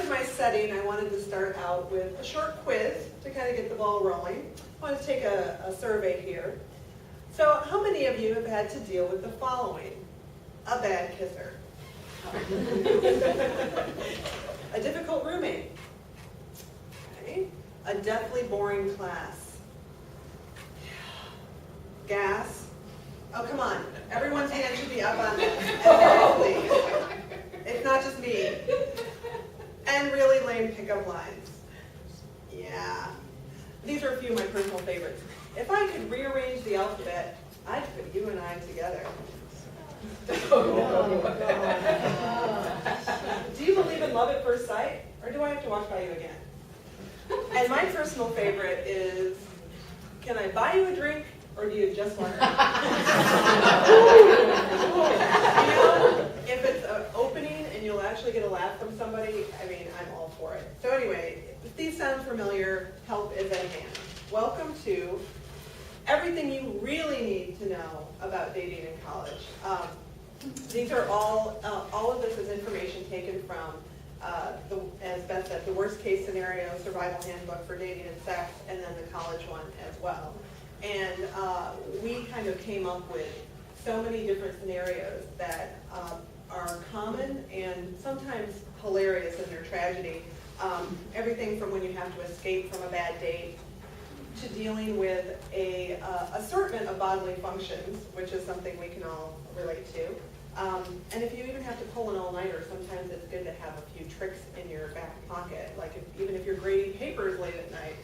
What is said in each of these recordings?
my setting, I wanted to start out with a short quiz to kind of get the ball rolling. I want to take a survey here. So how many of you have had to deal with the following? A bad kisser. A difficult roommate. Okay. A deathly boring class. Gas. Oh, come on. Everyone's hand should be up on this. Please. It's not just me. And really lame pickup lines. Yeah. These are a few of my personal favorites. If I could rearrange the alphabet, I'd put you and I together. Do you believe in love at first sight? Or do I have to walk by you again? And my personal favorite is, can I buy you a drink? Or do you just want to? If it's an opening and you'll actually get a laugh from somebody, I mean, I'm all for it. So anyway, if these sound familiar, help is at hand. Welcome to everything you really need to know about dating in college. These are all of this is information taken from, as Beth said, the worst case scenario survival handbook for dating and sex, and then the college one as well. And we kind of came up with so many different scenarios that are common and sometimes hilarious in their tragedy. Everything from when you have to escape from a bad date to dealing with a assortment of bodily functions, which is something we can all relate to. And if you even have to pull an all-nighter, sometimes it's good to have a few tricks in your back pocket, like even if you're grading papers late at night.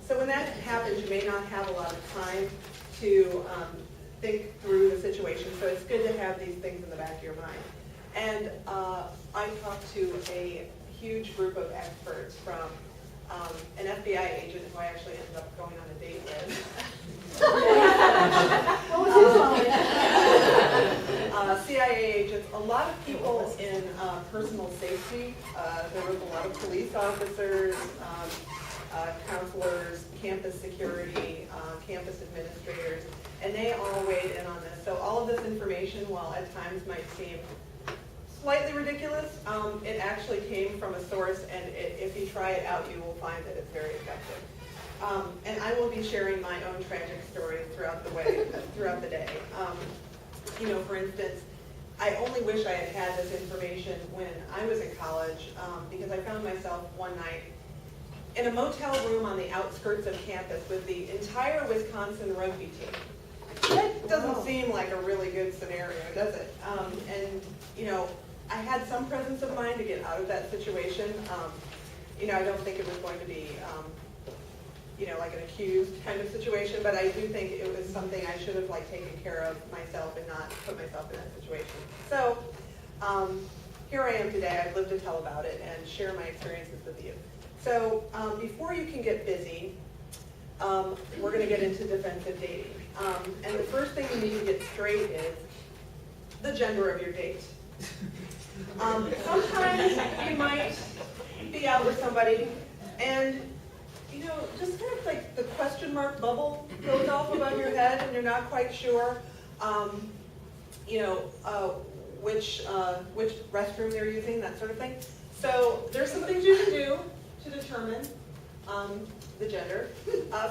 So when that happens, you may not have a lot of time to think through the situation, so it's good to have these things in the back of your mind. And I talked to a huge group of experts from an FBI agent who I actually ended up going on a date with. What was his CIA agents, a lot of people in personal safety. There was a lot of police officers, counselors, campus security, campus administrators, and they all weighed in on this. So all of this information, while at times might seem slightly ridiculous, it actually came from a source, and if you try it out, you will find that it's very effective. And I will be sharing my own tragic stories throughout the day. For instance, I only wish I had had this information when I was in college, because I found myself one night in a motel room on the outskirts of campus with the entire Wisconsin rugby team. That doesn't seem like a really good scenario, does it? I had some presence of mind to get out of that situation. I don't think it was going to be, like an accused kind of situation, but I do think it was something I should have taken care of myself and not put myself in that situation. So here I am today. I've lived to tell about it and share my experiences with you. So before you can get busy, we're going to get into defensive dating. And the first thing you need to get straight is the gender of your date. Sometimes you might be out with somebody and, just kind of like the question mark bubble goes off above your head and you're not quite sure, which restroom they're using, that sort of thing. So there's some things you can do to determine the gender.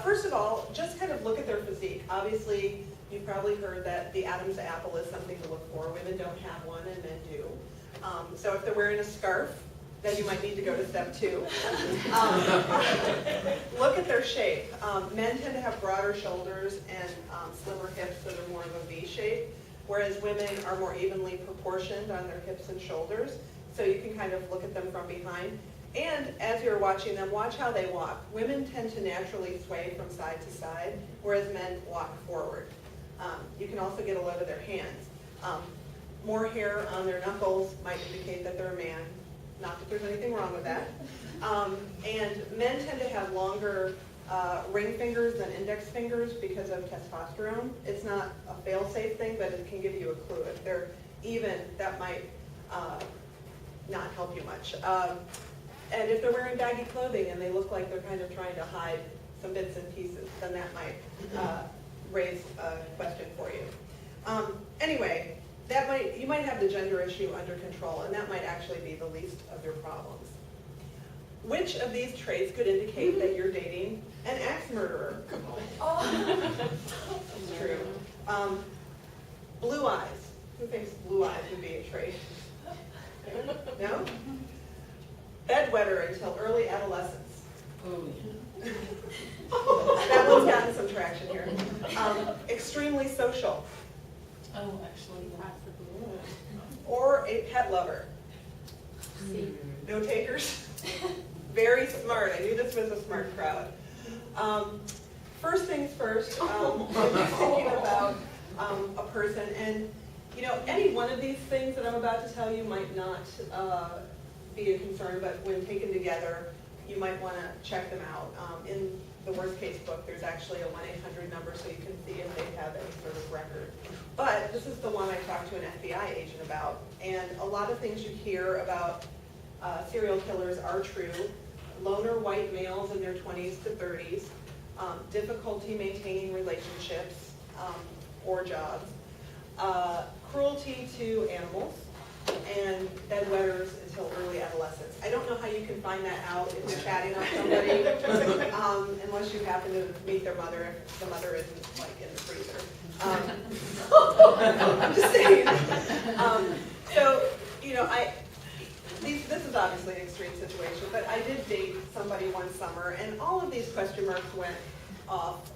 First of all, just kind of look at their physique. Obviously, you've probably heard that the Adam's apple is something to look for. Women don't have one and men do. So if they're wearing a scarf, then you might need to go to step 2. Look at their shape. Men tend to have broader shoulders and slimmer hips that are more of a V shape, whereas women are more evenly proportioned on their hips and shoulders. So you can kind of look at them from behind. And as you're watching them, watch how they walk. Women tend to naturally sway from side to side, whereas men walk forward. You can also get a load of their hands. More hair on their knuckles might indicate that they're a man. Not that there's anything wrong with that. And men tend to have longer ring fingers than index fingers because of testosterone. It's not a fail-safe thing, but it can give you a clue. If they're even, that might not help you much. And if they're wearing baggy clothing and they look like they're kind of trying to hide some bits and pieces, then that might raise a question for you. Anyway, you might have the gender issue under control, and that might actually be the least of your problems. Which of these traits could indicate that you're dating an axe murderer? It's true. Blue eyes. Who thinks blue eyes would be a trait? No? Bedwetter until early adolescence. That one's gotten some traction here. Extremely social. Oh, actually, Or a pet lover. No takers? Very smart. I knew this was a smart crowd. First things first, when you're thinking about a person, and any one of these things that I'm about to tell you might not be a concern, but when taken together, you might want to check them out. In the worst case book, there's actually a 1-800 number so you can see if they have any sort of record. But this is the one I talked to an FBI agent about, and a lot of things you hear about serial killers are true. Loner white males in their 20s to 30s, difficulty maintaining relationships or jobs, cruelty to animals, and bedwetters until early adolescence. I don't know how you can find that out if you're chatting on somebody, unless you happen to meet their mother, if the mother isn't like in the freezer. I'm just saying. This is obviously an extreme situation, but I did date somebody one summer, and all of these question marks went off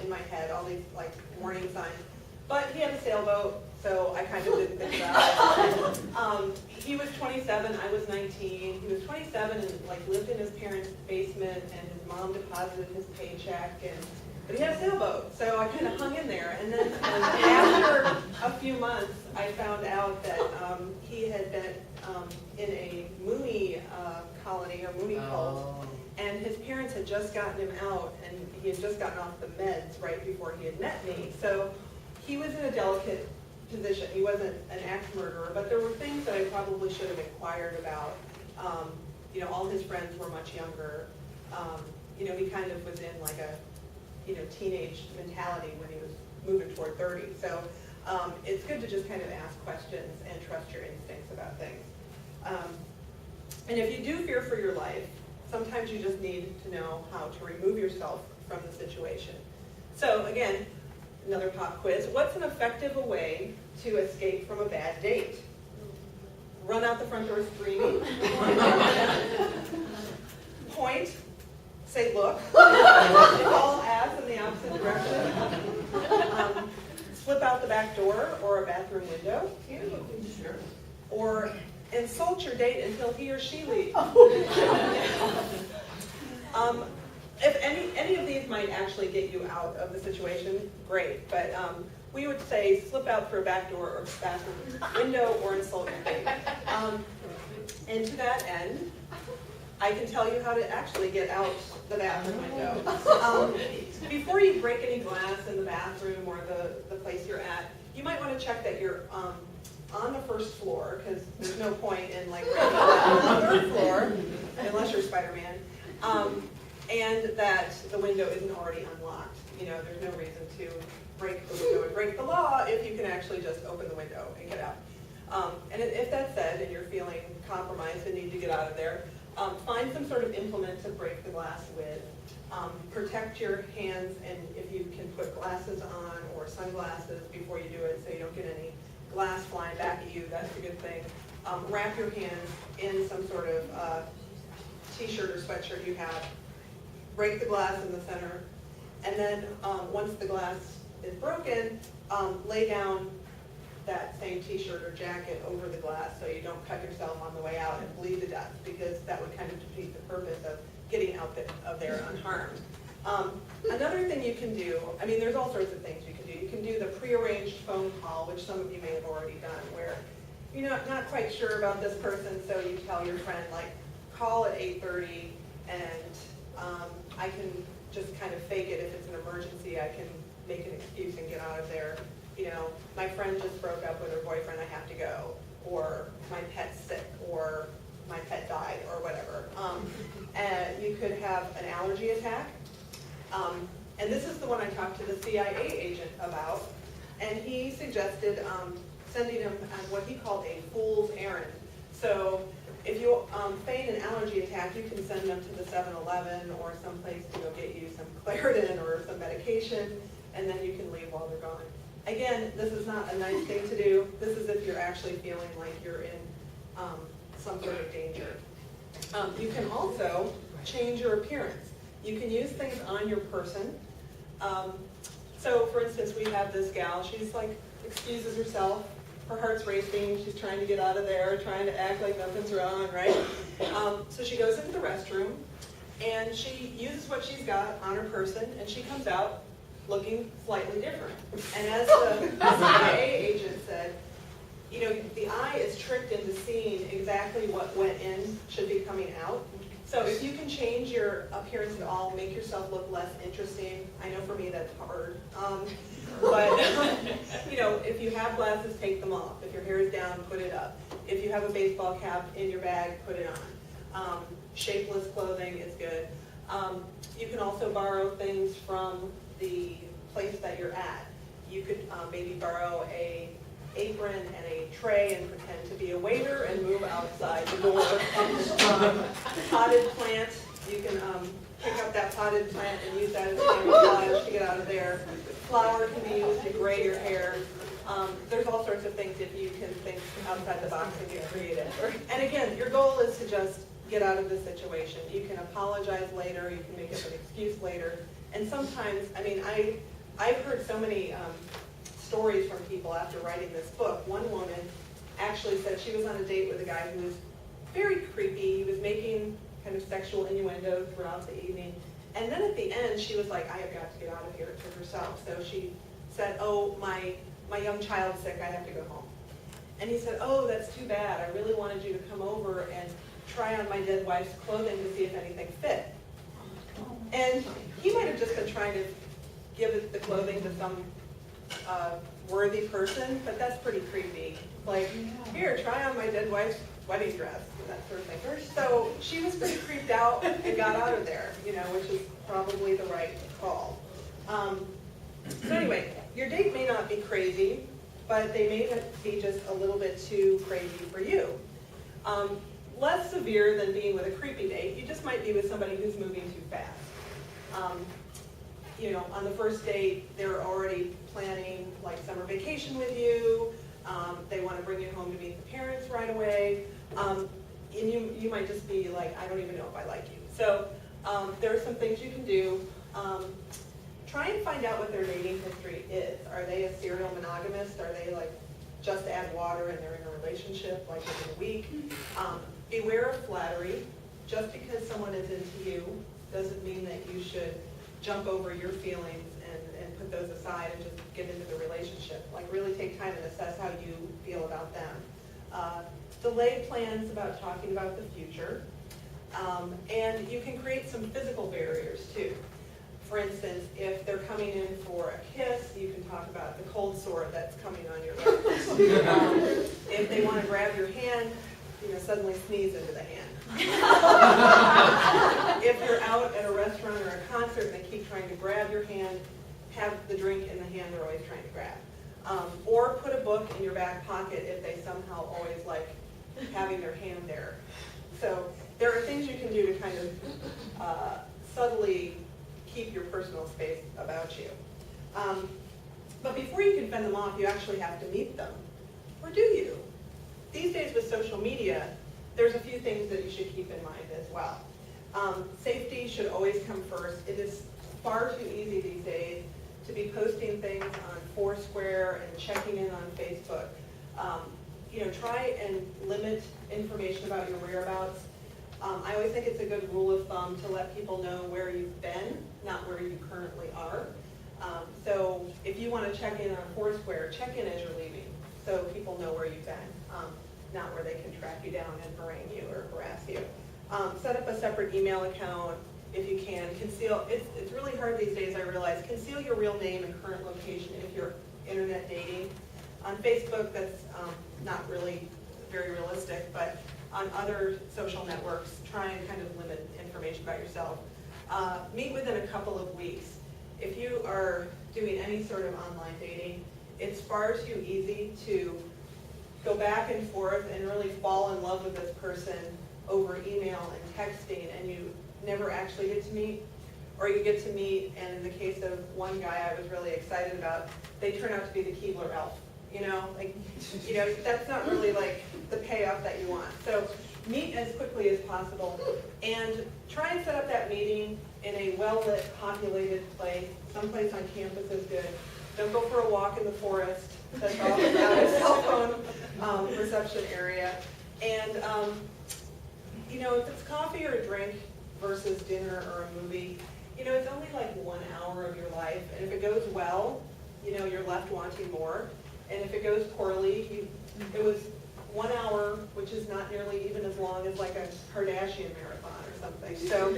in my head, all these like warning signs. But he had a sailboat, so I kind of didn't think about it. He was 27, I was 19. He was 27 and like lived in his parents' basement, and his mom deposited his paycheck, but he had a sailboat, so I kind of hung in there. And then after a few months, I found out that he had been in a Moonie colony or Moonie cult, and his parents had just gotten him out, and he had just gotten off the meds right before he had met me. So he was in a delicate position. He wasn't an axe murderer, but there were things that I probably should have inquired about. All his friends were much younger. He kind of was in like a teenage mentality when he was moving toward 30. So it's good to just kind of ask questions and trust your instincts about things. And if you do fear for your life, sometimes you just need to know how to remove yourself from the situation. So again, another pop quiz. What's an effective way to escape from a bad date? Run out the front door screaming. Point. Say look. Call ass in the opposite direction. Slip out the back door or a bathroom window. Sure. Or insult your date until he or she leaves. If any of these might actually get you out of the situation, great. But we would say slip out through a back door or bathroom window or insult your date. And to that end, I can tell you how to actually get out the bathroom window. Before you break any glass in the bathroom or the place you're at, you might want to check that you're on the first floor, because there's no point in like breaking glass on the third floor, unless you're Spider-Man, and that the window isn't already unlocked. There's no reason to break the window and break the law if you can actually just open the window and get out. And if that's said and you're feeling compromised and need to get out of there, find some sort of implement to break the glass with. Protect your hands, and if you can put glasses on or sunglasses before you do it so you don't get any glass flying back at you, that's a good thing. Wrap your hands in some sort of t-shirt or sweatshirt you have. Break the glass in the center, and then once the glass is broken, lay down that same t-shirt or jacket over the glass so you don't cut yourself on the way out and bleed to death, because that would kind of defeat the purpose of getting out of there unharmed. Another thing you can do, there's all sorts of things you can do. You can do the prearranged phone call, which some of you may have already done, where you're not quite sure about this person, so you tell your friend, like, call at 8:30, and I can just kind of fake it. If it's an emergency, I can make an excuse and get out of there. My friend just broke up with her boyfriend, I have to go, or my pet's sick, or my pet died, or whatever. And you could have an allergy attack. And this is the one I talked to the CIA agent about, and he suggested sending him on what he called a fool's errand. So if if you feign an allergy attack, you can send them to the 7-Eleven or someplace to go get you some Claritin or some medication, and then you can leave while they're gone. Again, this is not a nice thing to do. This is if you're actually feeling like you're in some sort of danger. You can also change your appearance. You can use things on your person. So for instance, we have this gal, she's like, excuses herself, her heart's racing, she's trying to get out of there, trying to act like nothing's wrong, right? So she goes into the restroom, and she uses what she's got on her person, and she comes out looking slightly different. And as the CIA agent said, you know, the eye is tricked into seeing exactly what went in should be coming out. So if you can change your appearance at all, make yourself look less interesting. I know for me that's hard. But you know, if you have glasses, take them off. If your hair is down, put it up. If you have a baseball cap in your bag, put it on. Shapeless clothing is good. You can also borrow things from the place that you're at. You could maybe borrow a apron and a tray and pretend to be a waiter and move outside the door. Potted plant, you can pick up that potted plant and use that as a camouflage to get out of there. Flour can be used to gray your hair. There's all sorts of things if you can think outside the box and get creative. And again, your goal is to just get out of the situation. You can apologize later, you can make up an excuse later. And sometimes, I mean, I've heard so many stories from people after writing this book. One woman actually said she was on a date with a guy who was very creepy. He was making kind of sexual innuendo throughout the evening. And then at the end, she was like, I have got to get out of here to herself. So she said, oh, my young child's sick, I have to go home. And he said, oh, that's too bad. I really wanted you to come over and try on my dead wife's clothing to see if anything fit. And he might have just been trying to give the clothing to some worthy person, but that's pretty creepy. Like, here, try on my dead wife's wedding dress, and that sort of thing. So she was pretty creeped out and got out of there, you know, which is probably the right call. So anyway, your date may not be crazy, but they may be just a little bit too crazy for you. Less severe than being with a creepy date, you just might be with somebody who's moving too fast. You know, on the first date, they're already planning like summer vacation with you. They want to bring you home to meet the parents right away. And you might just be like, I don't even know if I like you. So there are some things you can do. Try and find out what their dating history is. Are they a serial monogamist? Are they like just add water and they're in a relationship like within a week? Beware of flattery. Just because someone is into you doesn't mean that you should jump over your feelings and put those aside and just get into the relationship. Like really take time and assess how you feel about them. Delay plans about talking about the future. And you can create some physical barriers too. For instance, if they're coming in for a kiss, you can talk about the cold sore that's coming on your leg. If they want to grab your hand, you know, suddenly sneeze into the hand. If you're out at a restaurant or a concert and they keep trying to grab your hand, have the drink in the hand they're always trying to grab. Or put a book in your back pocket if they somehow always like having their hand there. So there are things you can do to kind of subtly keep your personal space about you. But before you can fend them off, you actually have to meet them. Or do you? These days with social media, there's a few things that you should keep in mind as well. Safety should always come first. It is far too easy these days to be posting things on Foursquare and checking in on Facebook. You know, try and limit information about your whereabouts. I always think it's a good rule of thumb to let people know where you've been, not where you currently are. So if you want to check in on Foursquare, check in as you're leaving so people know where you've been, not where they can track you down and harangue you or harass you. Set up a separate email account if you can. Conceal, it's really hard these days, I realize. Conceal your real name and current location if you're internet dating. On Facebook, that's not really very realistic, but on other social networks, try and kind of limit information about yourself. Meet within a couple of weeks. If you are doing any sort of online dating, it's far too easy to go back and forth and really fall in love with this person over email and texting, and you never actually get to meet, or you get to meet, and in the case of one guy I was really excited about, they turn out to be the Keebler elf. That's not really like the payoff that you want. So meet as quickly as possible, and try and set up that meeting in a well-lit, populated place. Someplace on campus is good. Don't go for a walk in the forest. That's off without a cell phone reception area. And if it's coffee or a drink versus dinner or a movie, it's only like 1 hour of your life. And if it goes well, you're left wanting more. And if it goes poorly, it was 1 hour, which is not nearly even as long as like a Kardashian marathon or something. So,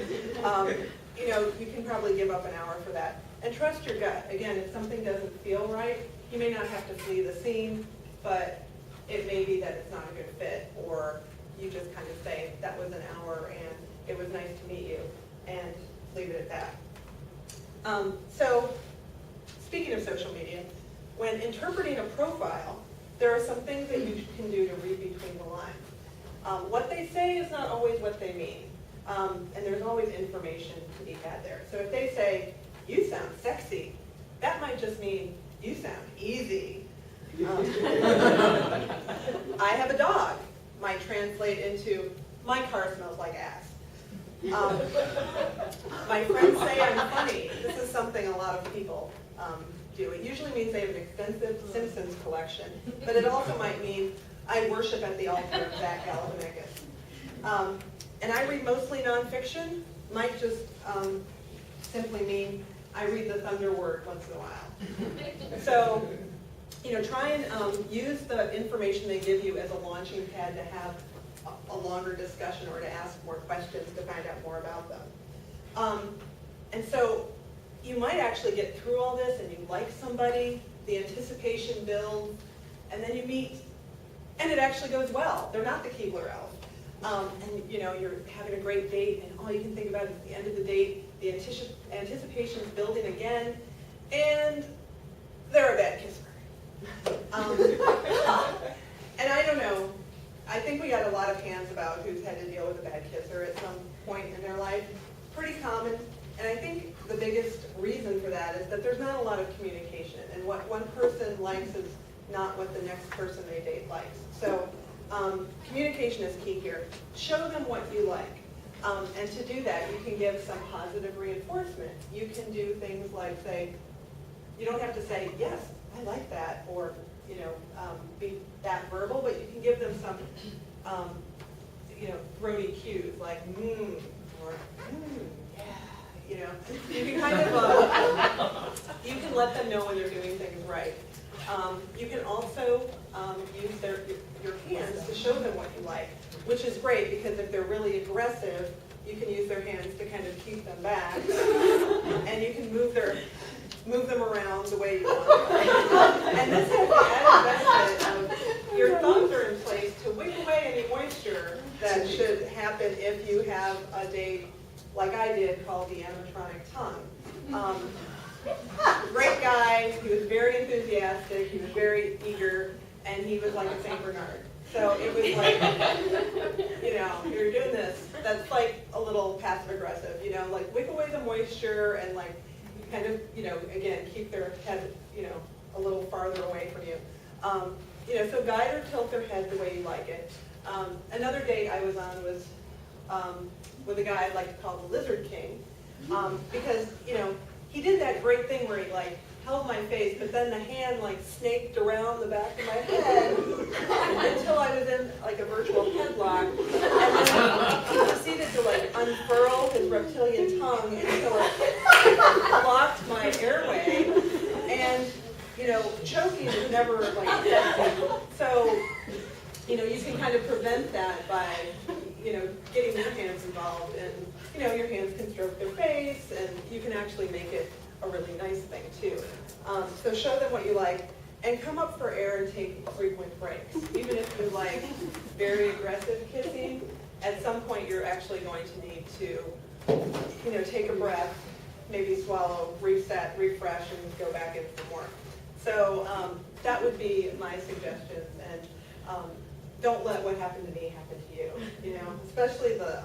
you can probably give up an hour for that. And trust your gut. Again, if something doesn't feel right, you may not have to flee the scene, but it may be that it's not a good fit, or you just kind of say, that was an hour and it was nice to meet you, and leave it at that. So, speaking of social media, when interpreting a profile, there are some things that you can do to read between the lines. What they say is not always what they mean, and there's always information to be had there. So if they say, you sound sexy, that might just mean you sound easy. I have a dog might translate into, my car smells like ass. My friends say I'm funny. This is something a lot of people do. It usually means they have an extensive Simpsons collection, but it also might mean I worship at the altar of Zach Galifianakis. And I read mostly nonfiction, might just simply mean I read the Thunder Word once in a while. So, try and use the information they give you as a launching pad to have a longer discussion or to ask more questions to find out more about them. And so you might actually get through all this and you like somebody, the anticipation builds, and then you meet, and it actually goes well. They're not the Keebler elf. And you're having a great date, and all you can think about is the end of the date, the anticipation's building again, and they're a bad kisser. And I don't know, I think we got a lot of hands about who's had to deal with a bad kisser at some point in their life. Pretty common, and I think the biggest reason for that is that there's not a lot of communication, and what one person likes is not what the next person they date likes. So communication is key here. Show them what you like. And to do that, you can give some positive reinforcement. You can do things like say, you don't have to say, yes, I like that, or be that verbal, but you can give them some throaty cues like or yeah, you can kind of you can let them know when you're doing things right. You can also use your hands to show them what you like, which is great because if they're really aggressive, you can use their hands to kind of keep them back, and you can move them around the way you want. And this has the added benefit of your thumbs are in place to wick away any moisture that should happen if you have a date like I did called the animatronic tongue. Great guy, he was very enthusiastic, he was very eager, and he was like a Saint Bernard. So it was like, you're doing this, that's like a little passive aggressive, like wick away the moisture and like kind of, again, keep their head, a little farther away from you. So guide or tilt their head the way you like it. Another date I was on was with a guy I'd like to call the Lizard King, because, he did that great thing where he like held my face, but then the hand like snaked around the back of my head until I was in like a virtual headlock, and then he proceeded to like unfurl his reptilian tongue until it blocked my airway, and choking is never like effective. So you can kind of prevent that by getting your hands involved, and your hands can stroke their face, and you can actually make it a really nice thing too. So show them what you like, and come up for air and take frequent breaks. Even if you like very aggressive kissing, at some point you're actually going to need to, take a breath, maybe swallow, reset, refresh, and go back in for more. So that would be my suggestions. And Don't let what happened to me happen to you, you know, especially the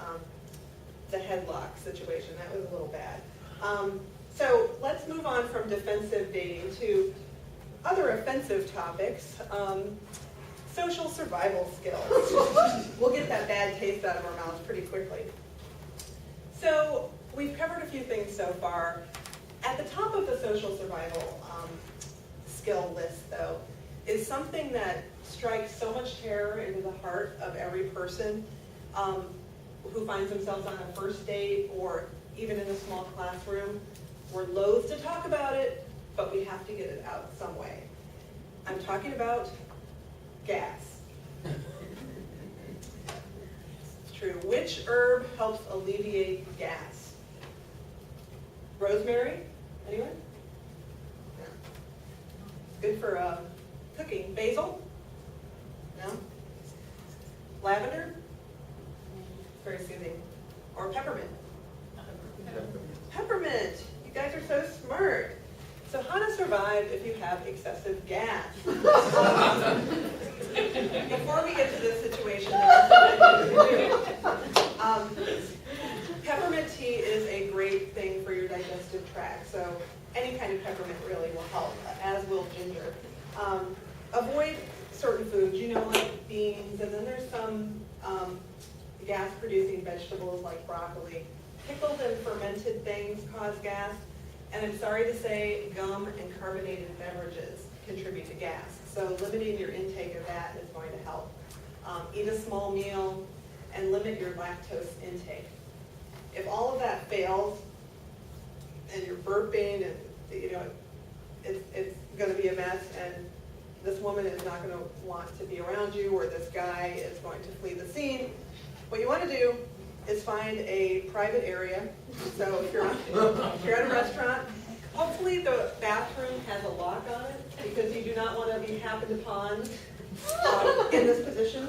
headlock situation. That was a little bad. So let's move on from defensive dating to other offensive topics. Social survival skills. We'll get that bad taste out of our mouths pretty quickly. So we've covered a few things so far. At the top of the social survival skill list, though, is something that strikes so much terror into the heart of every person who finds themselves on a first date or even in a small classroom. We're loath to talk about it, but we have to get it out some way. I'm talking about gas. It's true. Which herb helps alleviate gas? Rosemary? Anyone? No. Good for cooking. Basil? No? Lavender? Very soothing. Or peppermint? Peppermint! You guys are so smart. So how to survive if you have excessive gas? Before we get to this situation, peppermint tea is a great thing for your digestive tract. So any kind of peppermint really will help, as will ginger. Avoid certain foods, you know, like beans, and then there's some gas-producing vegetables like broccoli. Pickled and fermented things cause gas, and I'm sorry to say gum and carbonated beverages contribute to gas. So limiting your intake of that is going to help. Eat a small meal and limit your lactose intake. If all of that fails and you're burping and you know it's going to be a mess, and this woman is not going to want to be around you, or this guy is going to flee the scene, what you want to do is find a private area. So if you're at a restaurant, hopefully the bathroom has a lock on it, because you do not want to be happened upon in this position.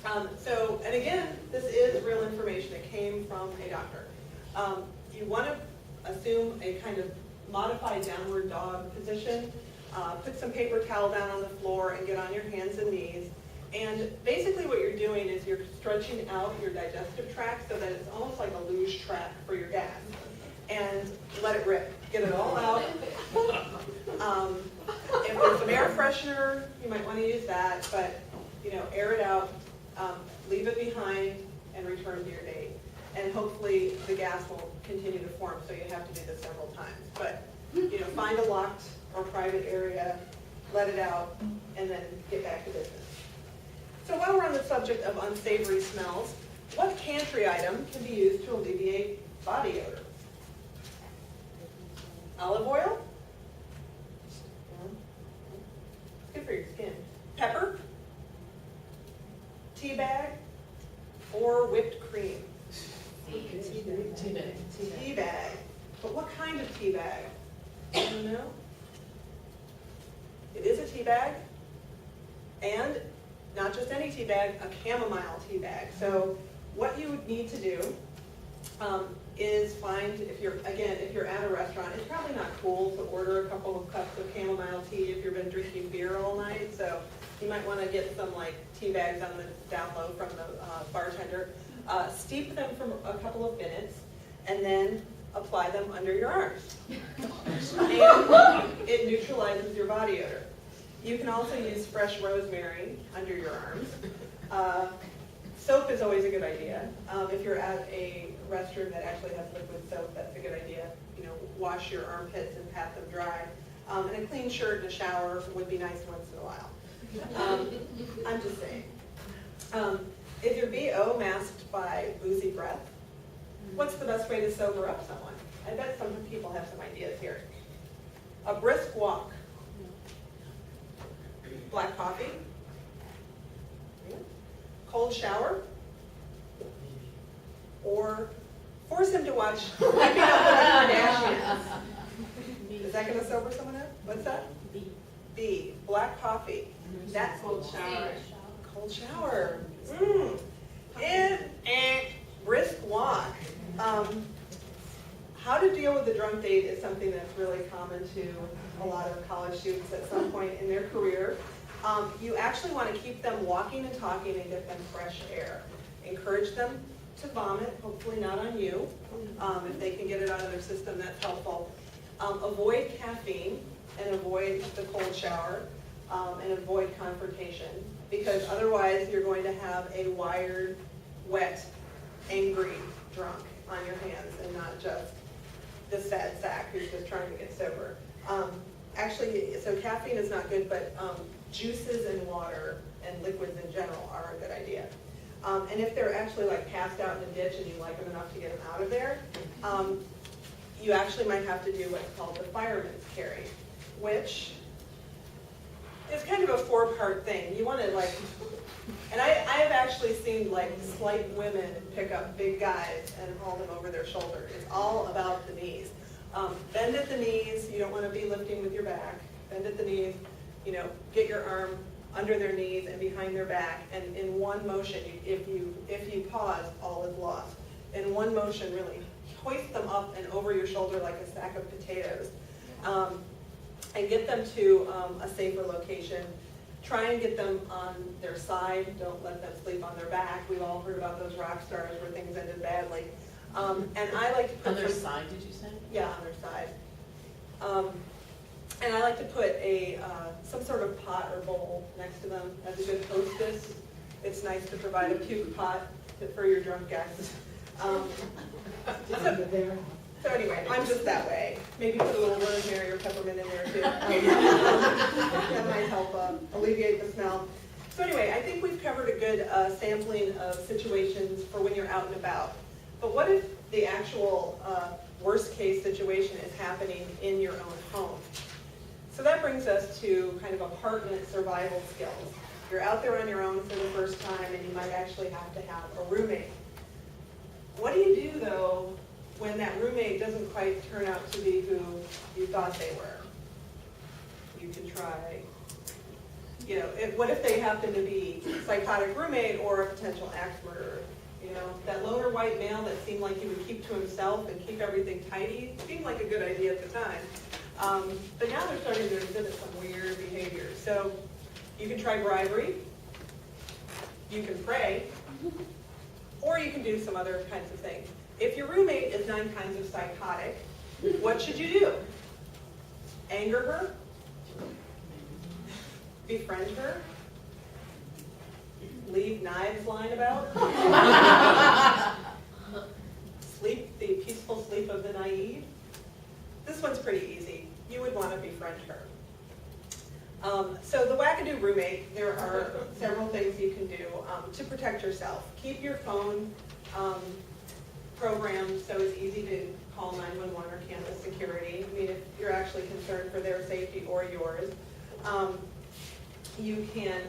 And again, this is real information. It came from a doctor. You want to assume a kind of modified downward dog position. Put some paper towel down on the floor and get on your hands and knees. And basically what you're doing is you're stretching out your digestive tract so that it's almost like a luge track for your gas. And let it rip. Get it all out. If there's some air freshener, you might want to use that, but you know, air it out, leave it behind, and return to your date. And hopefully the gas won't continue to form, so you have to do this several times. But you know, find a locked or private area, let it out, and then get back to business. So while we're on the subject of unsavory smells, what pantry item can be used to alleviate body odor? Olive oil? Good for your skin. Pepper? Tea bag? Or whipped cream? Tea bag. Tea bag. But what kind of tea bag? I don't know. It is a tea bag, and not just any tea bag, a chamomile tea bag. So what you would need to do is find, if you're at a restaurant, it's probably not cool to order a couple of cups of chamomile tea if you've been drinking beer all night. So you might want to get some like tea bags on the down low from the bartender. Steep them for a couple of minutes, and then apply them under your arms. And it neutralizes your body odor. You can also use fresh rosemary under your arms. Soap is always a good idea. If you're at a restroom that actually has liquid soap, that's a good idea. You know, wash your armpits and pat them dry. And a clean shirt and a shower would be nice once in a while. I'm just saying. Is your BO masked by boozy breath? What's the best way to sober up someone? I bet some people have some ideas here. A brisk walk. Black coffee. Cold shower. Or force him to watch Keeping Up with the Kardashians. Is that going to sober someone up? What's that? B. Black coffee. That's Cold shower. Cold shower. And brisk walk. How to deal with a drunk date is something that's really common to a lot of college students at some point in their career. You actually want to keep them walking and talking and get them fresh air. Encourage them to vomit, hopefully not on you. If they can get it out of their system, that's helpful. Avoid caffeine and avoid the cold shower and avoid confrontation, because otherwise you're going to have a wired, wet, angry drunk on your hands and not just the sad sack who's just trying to get sober. Actually, so caffeine is not good, but juices and water and liquids in general are a good idea. And if they're actually like passed out in a ditch and you like them enough to get them out of there, you actually might have to do what's called the fireman's carry, which is kind of a four-part thing. You want to like, and I've actually seen like slight women pick up big guys and haul them over their shoulder. It's all about the knees. Bend at the knees. You don't want to be lifting with your back. Bend at the knees. You know, get your arm under their knees and behind their back, and in one motion, if you pause, all is lost. In one motion, really hoist them up and over your shoulder like a sack of potatoes, and get them to a safer location. Try and get them on their side. Don't let them sleep on their back. We've all heard about those rock stars where things ended badly. And I like to put on their side, did you say? Yeah, on their side. And I like to put some sort of pot or bowl next to them as a good hostess. It's nice to provide a puke pot for your drunk guests. So anyway, I'm just that way. Maybe put a little rosemary or peppermint in there too. That might help alleviate the smell. So anyway, I think we've covered a good sampling of situations for when you're out and about. But what if the actual worst case situation is happening in your own home? So that brings us to kind of apartment survival skills. You're out there on your own for the first time and you might actually have to have a roommate. What do you do though when that roommate doesn't quite turn out to be who you thought they were? You can try, you know, what if they happen to be a psychotic roommate or a potential axe murderer? You know, that loner white male that seemed like he would keep to himself and keep everything tidy seemed like a good idea at the time. But now they're starting to exhibit some weird behavior. So you can try bribery, you can pray, or you can do some other kinds of things. If your roommate is 9 kinds of psychotic, what should you do? Anger her? Befriend her? Leave knives lying about? Sleep the peaceful sleep of the naive? This one's pretty easy. You would want to befriend her. So the wackadoo roommate, there are several things you can do to protect yourself. Keep your phone programmed so it's easy to call 911 or campus security. I mean, if you're actually concerned for their safety or yours. You can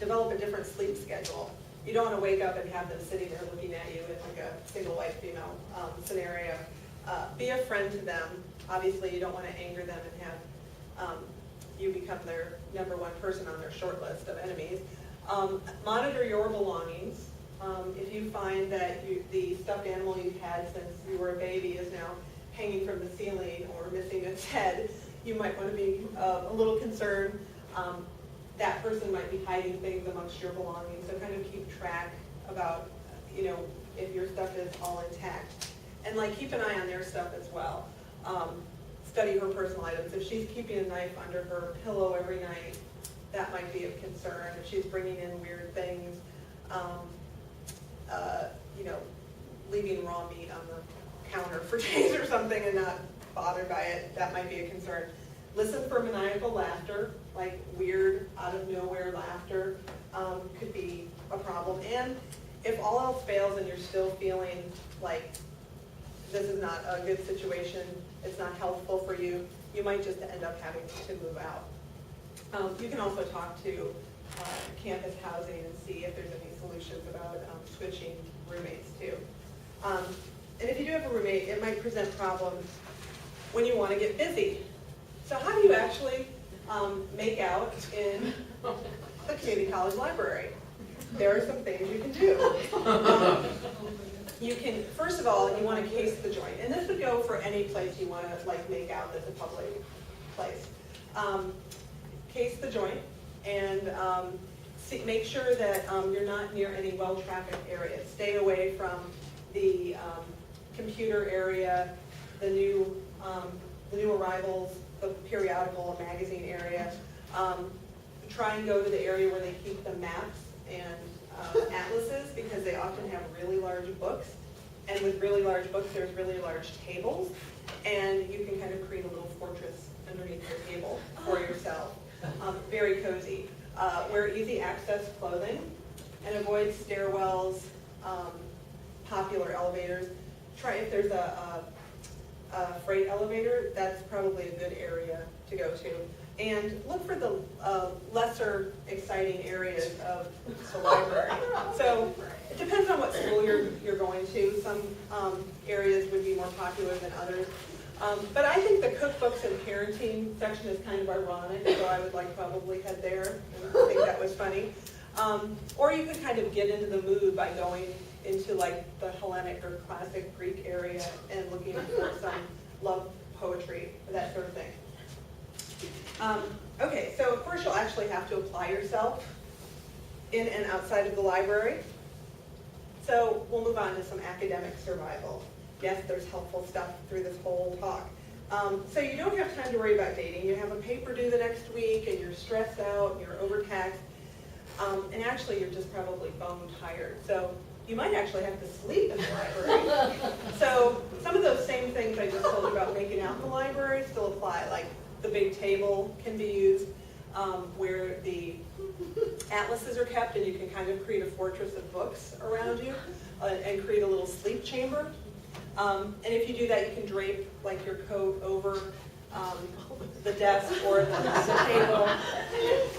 develop a different sleep schedule. You don't want to wake up and have them sitting there looking at you in like a single white female scenario. Be a friend to them. Obviously, you don't want to anger them and have you become their #1 person on their short list of enemies. Monitor your belongings. If you find that the stuffed animal you've had since you were a baby is now hanging from the ceiling or missing its head, you might want to be a little concerned. That person might be hiding things amongst your belongings, so kind of keep track about, you know, if your stuff is all intact. And like keep an eye on their stuff as well. Study her personal items. If she's keeping a knife under her pillow every night, that might be of concern. If she's bringing in weird things, you know, leaving raw meat on the counter for days or something and not bothered by it, that might be a concern. Listen for maniacal laughter, like weird, out of nowhere laughter could be a problem. And if all else fails and you're still feeling like this is not a good situation, it's not helpful for you, you might just end up having to move out. You can also talk to campus housing and see if there's any solutions about switching roommates too. And if you do have a roommate, it might present problems when you want to get busy. So how do you actually make out in the community college library? There are some things you can do. You can, first of all, you want to case the joint. And this would go for any place you want to like make out that's a public place. Case the joint And make sure that you're not near any well-trafficked areas. Stay away from the computer area, the new arrivals, the periodical and magazine area. Try and go to the area where they keep the maps and atlases, because they often have really large books. And with really large books, there's really large tables. And you can kind of create a little fortress underneath your table for yourself. Very cozy. Wear easy access clothing and avoid stairwells, popular elevators. Try, if there's a freight elevator, that's probably a good area to go to. And look for the lesser exciting areas of the library. So it depends on what school you're going to. Some areas would be more popular than others. But I think the cookbooks and parenting section is kind of ironic, so I would probably head there and think that was funny. Or you could kind of get into the mood by going into the Hellenic or classic Greek area and looking for some love poetry, that sort of thing. Okay, so of course you'll actually have to apply yourself in and outside of the library. So we'll move on to some academic survival. Yes, there's helpful stuff through this whole talk. So you don't have time to worry about dating. You have a paper due the next week, and you're stressed out, and you're overtaxed, and actually you're just probably bone tired. So you might actually have to sleep in the library. So some of those same things I just told you about making out in the library still apply. Like the big table can be used where the atlases are kept, and you can kind of create a fortress of books around you and create a little sleep chamber. And if you do that, you can drape your coat over the desk or the table.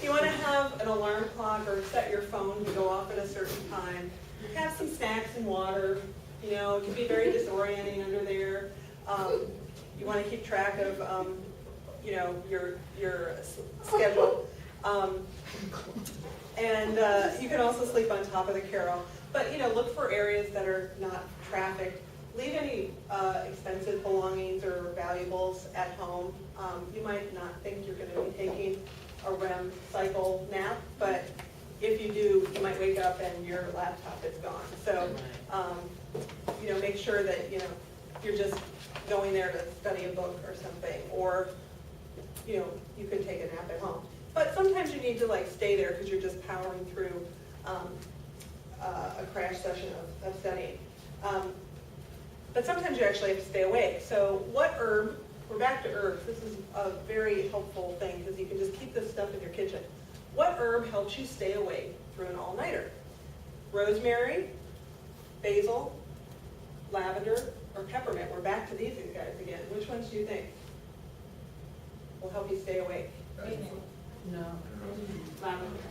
You want to have an alarm clock or set your phone to go off at a certain time. Have some snacks and water. It can be very disorienting under there. You want to keep track of your schedule. And you can also sleep on top of the carrel. But look for areas that are not trafficked. Leave any expensive belongings or valuables at home. You might not think you're going to be taking a REM cycle nap, but if you do, you might wake up and your laptop is gone. So, make sure that you're just going there to study a book or something, or you could take a nap at home. But sometimes you need to stay there because you're just powering through a crash session of studying. But sometimes you actually have to stay awake. So what herb, we're back to herbs. This is a very helpful thing because you can just keep this stuff in your kitchen. What herb helps you stay awake through an all-nighter? Rosemary, basil, lavender, or peppermint? We're back to these guys again. Which ones do you think will help you stay awake? No. Lavender.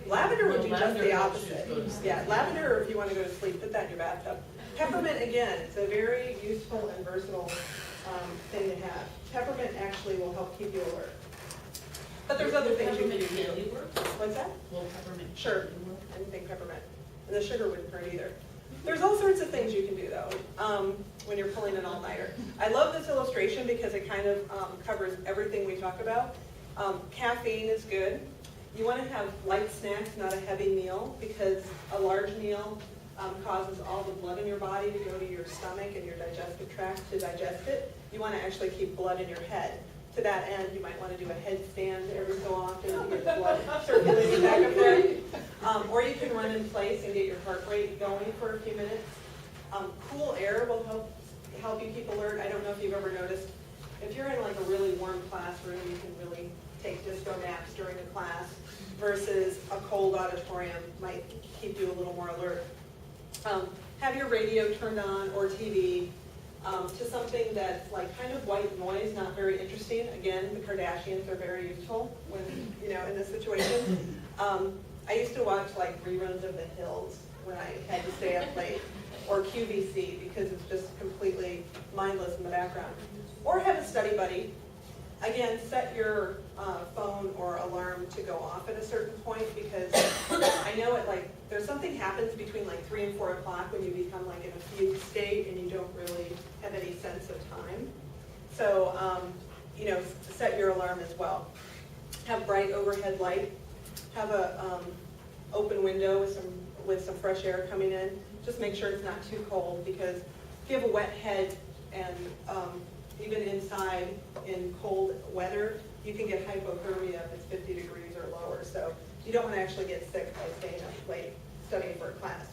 Lavender would do just the opposite. Yeah, lavender, if you want to go to sleep, put that in your bathtub. Peppermint, again, it's a very useful and versatile thing to have. Peppermint actually will help keep you alert. But there's other things you can do. Candy work? What's that? Will peppermint Sure. candy work? Anything peppermint. And the sugar wouldn't hurt either. There's all sorts of things you can do, though, when you're pulling an all-nighter. I love this illustration because it kind of covers everything we talk about. Caffeine is good. You want to have light snacks, not a heavy meal, because a large meal causes all the blood in your body to go to your stomach and your digestive tract to digest it. You want to actually keep blood in your head. To that end, you might want to do a headstand every so often to get the blood circulating back up there. Or you can run in place and get your heart rate going for a few minutes. Cool air will help you keep alert. I don't know if you've ever noticed, if you're in a really warm classroom, you can really take disco naps during the class versus a cold auditorium might keep you a little more alert. Have your radio turned on or TV to something that's kind of white noise, not very interesting. Again, the Kardashians are very useful when, in this situation. I used to watch reruns of The Hills when I had to stay up late, or QVC because it's just completely mindless in the background. Or have a study buddy. Again, set your phone or alarm to go off at a certain point because I know there's something happens between 3 and 4 o'clock when you become in a fugue state and you don't really have any sense of time. So, set your alarm as well. have bright overhead light, have a open window with some fresh air coming in. Just make sure it's not too cold, because if you have a wet head and even inside in cold weather, you can get hypothermia if it's 50 degrees or lower. So you don't want to actually get sick by staying up late studying for a class.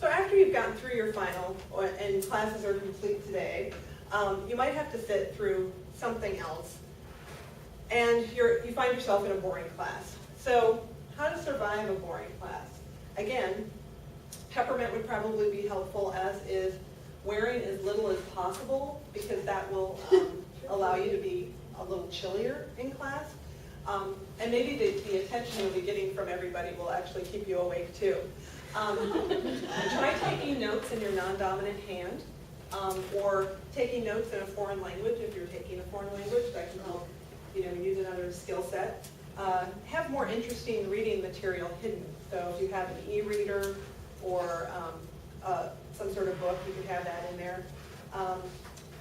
So after you've gotten through your final and classes are complete today, you might have to sit through something else, and you find yourself in a boring class. So how to survive a boring class? Again, peppermint would probably be helpful, as is wearing as little as possible, because that will allow you to be a little chillier in class. And maybe the attention you'll be getting from everybody will actually keep you awake too. Try taking notes in your non-dominant hand, or taking notes in a foreign language if you're taking a foreign language. That can help, use another skill set. Have more interesting reading material hidden. So if you have an e-reader or some sort of book, you could have that in there.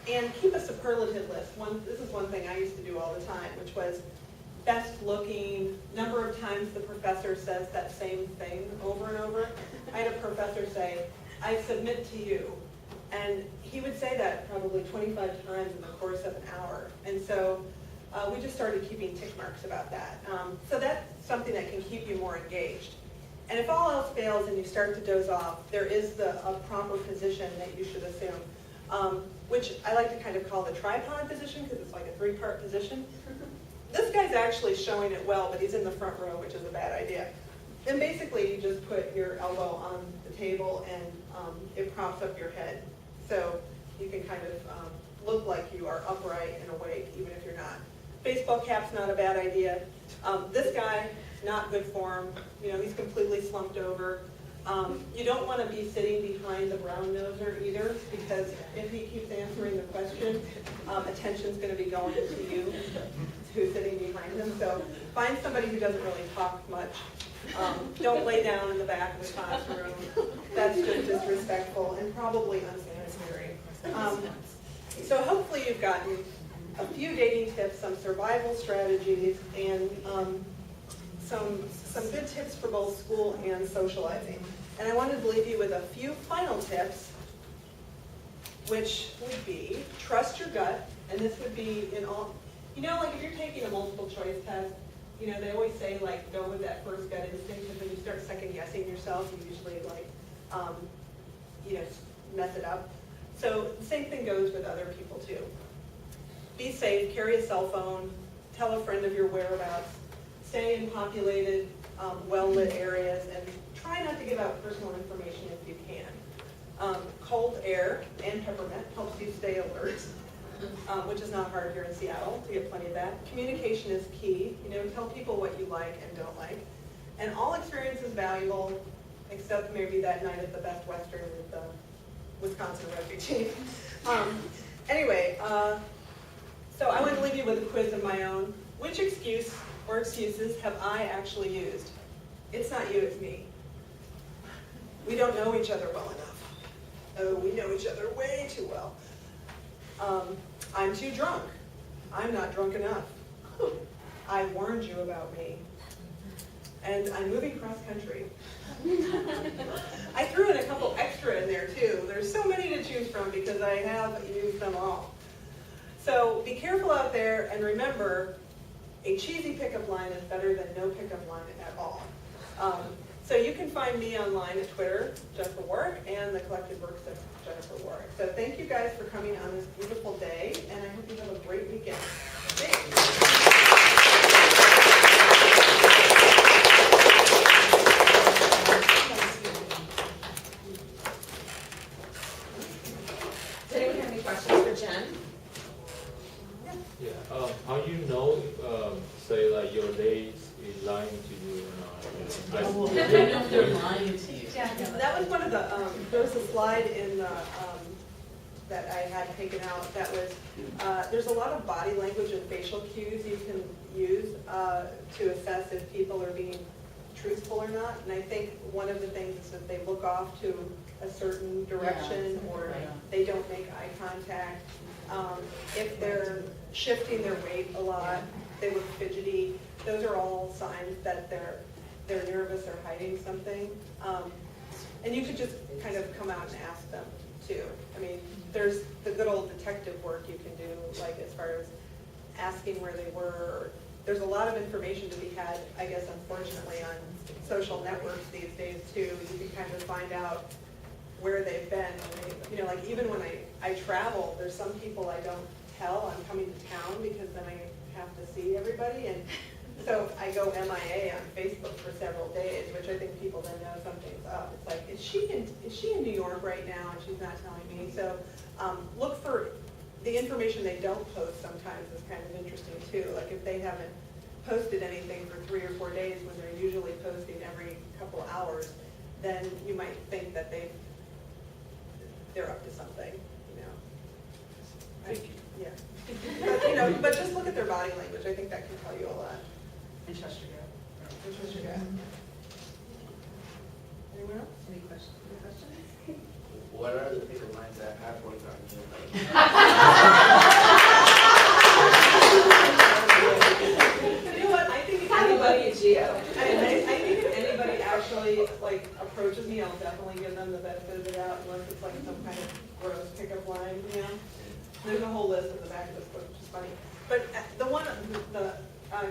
And keep a superlative list. This is one thing I used to do all the time, which was best looking, number of times the professor says that same thing over and over. I had a professor say, "I submit to you." And he would say that probably 25 times in the course of an hour. And so we just started keeping tick marks about that. So that's something that can keep you more engaged. And if all else fails and you start to doze off, there is a proper position that you should assume, which I like to kind of call the tripod position, because it's like a 3-part position. This guy's actually showing it well, but he's in the front row, which is a bad idea. And basically, you just put your elbow on the table, and it props up your head. So you can kind of look like you are upright and awake, even if you're not. Baseball cap's not a bad idea. This guy, not good form. He's completely slumped over. You don't want to be sitting behind the brown noser either, because if he keeps answering the question, attention's going to be going to you, who's sitting behind him. So find somebody who doesn't really talk much. Don't lay down in the back of the classroom. That's just disrespectful and probably unsanitary. So hopefully you've gotten a few dating tips, some survival strategies, and some good tips for both school and socializing. And I wanted to leave you with a few final tips, which would be trust your gut. And this would be in all, like if you're taking a multiple choice test, they always say go with that first gut instinct, because when you start second guessing yourself, you usually mess it up. So the same thing goes with other people too. Be safe, carry a cell phone, tell a friend of your whereabouts, stay in populated, well-lit areas, and try not to give out personal information if you can. Cold air and peppermint helps you stay alert, which is not hard here in Seattle to get plenty of that. Communication is key. Tell people what you like and don't like. And all experience is valuable, except maybe that night at the Best Western with the Wisconsin rugby team. Anyway, so I want to leave you with a quiz of my own. Which excuse or excuses have I actually used? It's not you, it's me. We don't know each other well enough. Oh, we know each other way too well. I'm too drunk. I'm not drunk enough. I warned you about me. And I'm moving cross country. I threw in a couple extra in there too. There's so many to choose from because I have used them all. So be careful out there, and remember, a cheesy pickup line is better than no pickup line at all. So you can find me online at Twitter, Jennifer Worick, and the collected works of Jennifer Worick. So thank you guys for coming on this beautiful day, and I hope you have a great weekend. Thanks. Does anyone have any questions for Jen? Yeah. How you know, say like your dates is lying to you or not? I know if they're lying to you. Yeah, that was one of the, there was a slide in the, that I had taken out that was, there's a lot of body language and facial cues you can use to assess if people are being truthful or not. And I think one of the things is that they look off to a certain direction, or they don't make eye contact. If they're shifting their weight a lot, they look fidgety. those are all signs that they're nervous or hiding something. And you could just kind of come out and ask them too. I mean, there's the good old detective work you can do, like as far as asking where they were. There's a lot of information to be had, I guess, unfortunately, on social networks these days too. You can kind of find out where they've been. You know, like even when I travel, there's some people I don't tell I'm coming to town because then I have to see everybody. And so I go MIA on Facebook for several days, which I think people then know something's up. It's like, is she in New York right now and she's not telling me? So look for the information they don't post sometimes is kind of interesting too. Like if they haven't posted anything for 3 or 4 days when they're usually posting every couple hours, then you might think that they're up to something, you know. Thank you. Yeah. But, you know, but just look at their body language. I think that can tell you a lot. And trust your gut. And trust your gut. Anyone else? Any questions? What are the pickup lines that have worked on you? You know what? I think if Anybody at Geo. I think if anybody actually like approaches me, I'll definitely give them the benefit of the doubt unless it's like some kind of gross pickup line, you know? There's a whole list in the back of this book, which is funny. But the one,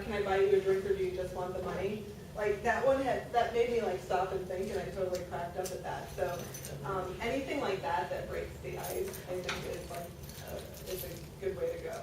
can I buy you a drink or do you just want the money? Like that one that made me like stop and think, and I totally cracked up at that. So anything like that breaks the ice, I think is like is a good way to go.